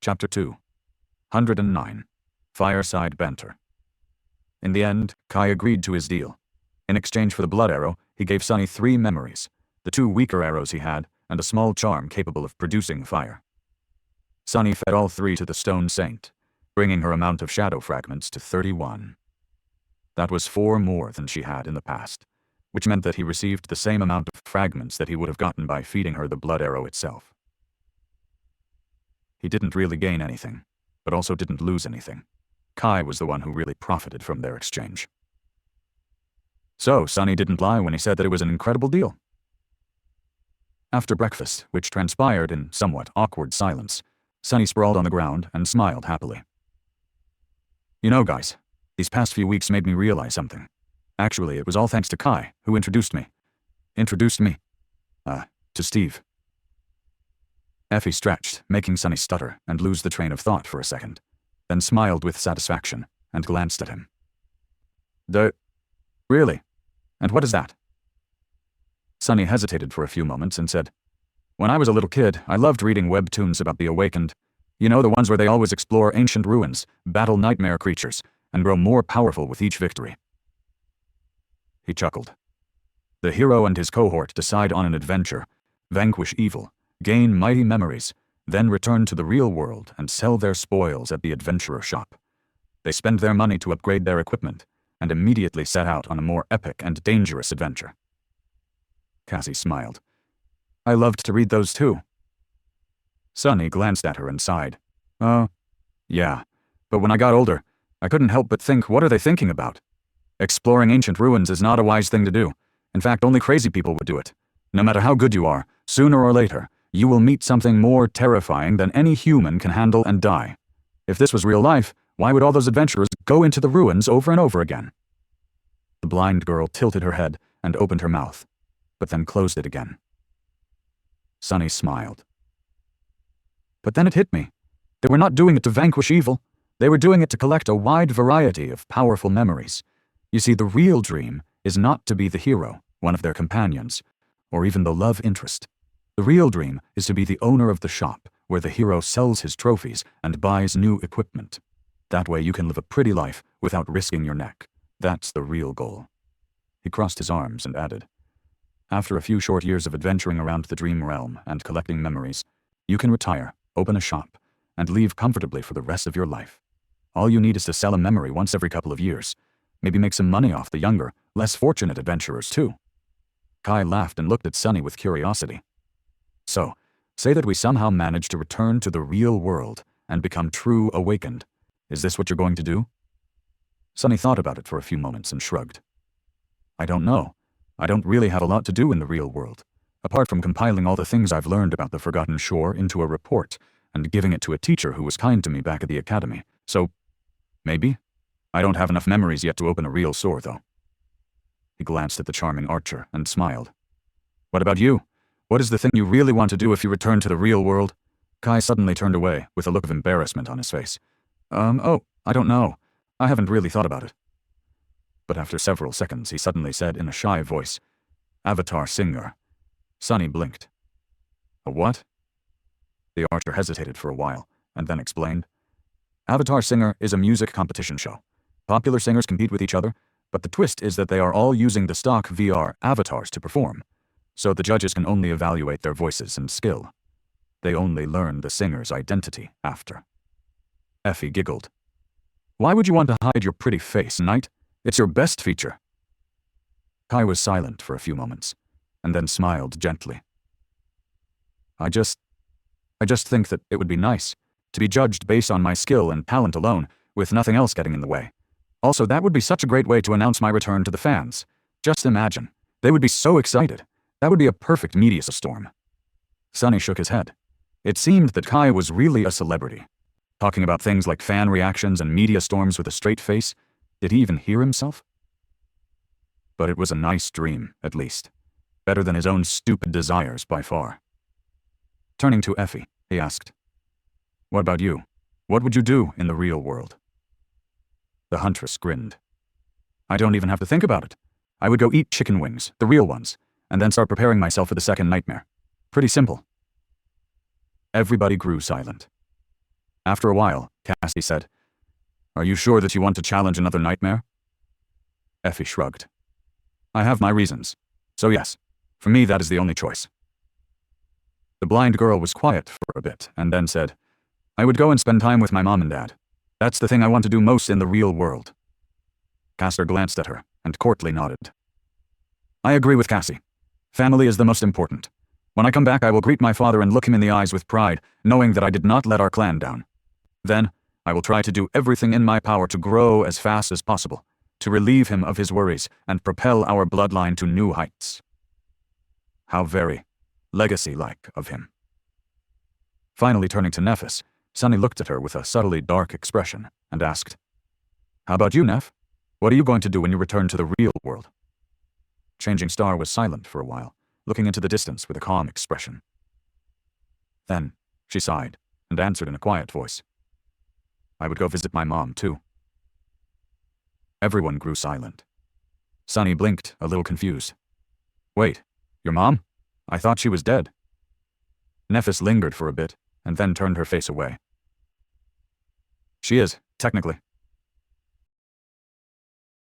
Chapter 2. 109. Fireside Banter. In the end, Kai agreed to his deal. In exchange for the blood arrow, he gave Sunny 3 memories, the 2 weaker arrows he had, and a small charm capable of producing fire. Sunny fed all 3 to the Stone Saint, bringing her amount of shadow fragments to 31. That was 4 more than she had in the past, which meant that he received the same amount of fragments that he would have gotten by feeding her the blood arrow itself. He didn't really gain anything, but also didn't lose anything. Kai was the one who really profited from their exchange. So, Sunny didn't lie when he said that it was an incredible deal. After breakfast, which transpired in somewhat awkward silence, Sunny sprawled on the ground and smiled happily. You know, guys, these past few weeks made me realize something. Actually, it was all thanks to Kai, who introduced me. To Steve. Effie stretched, making Sunny stutter and lose the train of thought for a second, then smiled with satisfaction and glanced at him. Really? And what is that? Sunny hesitated for a few moments and said, When I was a little kid, I loved reading webtoons about the Awakened. You know, the ones where they always explore ancient ruins, battle nightmare creatures, and grow more powerful with each victory. He chuckled. The hero and his cohort decide on an adventure, vanquish evil, gain mighty memories, then return to the real world and sell their spoils at the adventurer shop. They spend their money to upgrade their equipment, and immediately set out on a more epic and dangerous adventure. Cassie smiled. I loved to read those too. Sunny glanced at her and sighed. Yeah, but when I got older, I couldn't help but think, what are they thinking about? Exploring ancient ruins is not a wise thing to do. In fact, only crazy people would do it. No matter how good you are, sooner or later, you will meet something more terrifying than any human can handle and die. If this was real life, why would all those adventurers go into the ruins over and over again? The blind girl tilted her head and opened her mouth, but then closed it again. Sunny smiled. But then it hit me. They were not doing it to vanquish evil. They were doing it to collect a wide variety of powerful memories. You see, the real dream is not to be the hero, one of their companions, or even the love interest. The real dream is to be the owner of the shop, where the hero sells his trophies and buys new equipment. That way you can live a pretty life without risking your neck. That's the real goal. He crossed his arms and added, After a few short years of adventuring around the dream realm and collecting memories, you can retire, open a shop, and leave comfortably for the rest of your life. All you need is to sell a memory once every couple of years. Maybe make some money off the younger, less fortunate adventurers too. Kai laughed and looked at Sunny with curiosity. So, say that we somehow manage to return to the real world and become true awakened. Is this what you're going to do? Sunny thought about it for a few moments and shrugged. I don't know. I don't really have a lot to do in the real world, apart from compiling all the things I've learned about the Forgotten Shore into a report and giving it to a teacher who was kind to me back at the academy. So, maybe? I don't have enough memories yet to open a real store, though. He glanced at the charming Archer and smiled. What about you? What is the thing you really want to do if you return to the real world? Kai suddenly turned away, with a look of embarrassment on his face. I don't know. I haven't really thought about it. But after several seconds, he suddenly said in a shy voice, Avatar Singer. Sunny blinked. A what? The Archer hesitated for a while, and then explained. Avatar Singer is a music competition show. Popular singers compete with each other, but the twist is that they are all using the stock VR avatars to perform, so the judges can only evaluate their voices and skill. They only learn the singer's identity after. Effie giggled. Why would you want to hide your pretty face, Knight? It's your best feature. Kai was silent for a few moments, and then smiled gently. I just think that it would be nice to be judged based on my skill and talent alone, with nothing else getting in the way. Also, that would be such a great way to announce my return to the fans. Just imagine. They would be so excited. That would be a perfect media storm. Sunny shook his head. It seemed that Kai was really a celebrity. Talking about things like fan reactions and media storms with a straight face. Did he even hear himself? But it was a nice dream, at least. Better than his own stupid desires by far. Turning to Effie, he asked, What about you? What would you do in the real world? The huntress grinned. I don't even have to think about it. I would go eat chicken wings, the real ones, and then start preparing myself for the second nightmare. Pretty simple. Everybody grew silent. After a while, Cassie said, "Are you sure that you want to challenge another nightmare?" Effie shrugged. "I have my reasons. So yes, for me that is the only choice." The blind girl was quiet for a bit and then said, "I would go and spend time with my mom and dad. That's the thing I want to do most in the real world." Castor glanced at her, and Courtly nodded. "I agree with Cassie. Family is the most important. When I come back I will greet my father and look him in the eyes with pride, knowing that I did not let our clan down. Then, I will try to do everything in my power to grow as fast as possible, to relieve him of his worries and propel our bloodline to new heights." How very legacy-like of him. Finally turning to Nephis, Sunny looked at her with a subtly dark expression and asked, "How about you, Neph? What are you going to do when you return to the real world?" Changing Star was silent for a while, looking into the distance with a calm expression. Then, she sighed and answered in a quiet voice, "I would go visit my mom, too." Everyone grew silent. Sunny blinked, a little confused. "Wait, your mom? I thought she was dead." Nephis lingered for a bit, and then turned her face away. "She is, technically.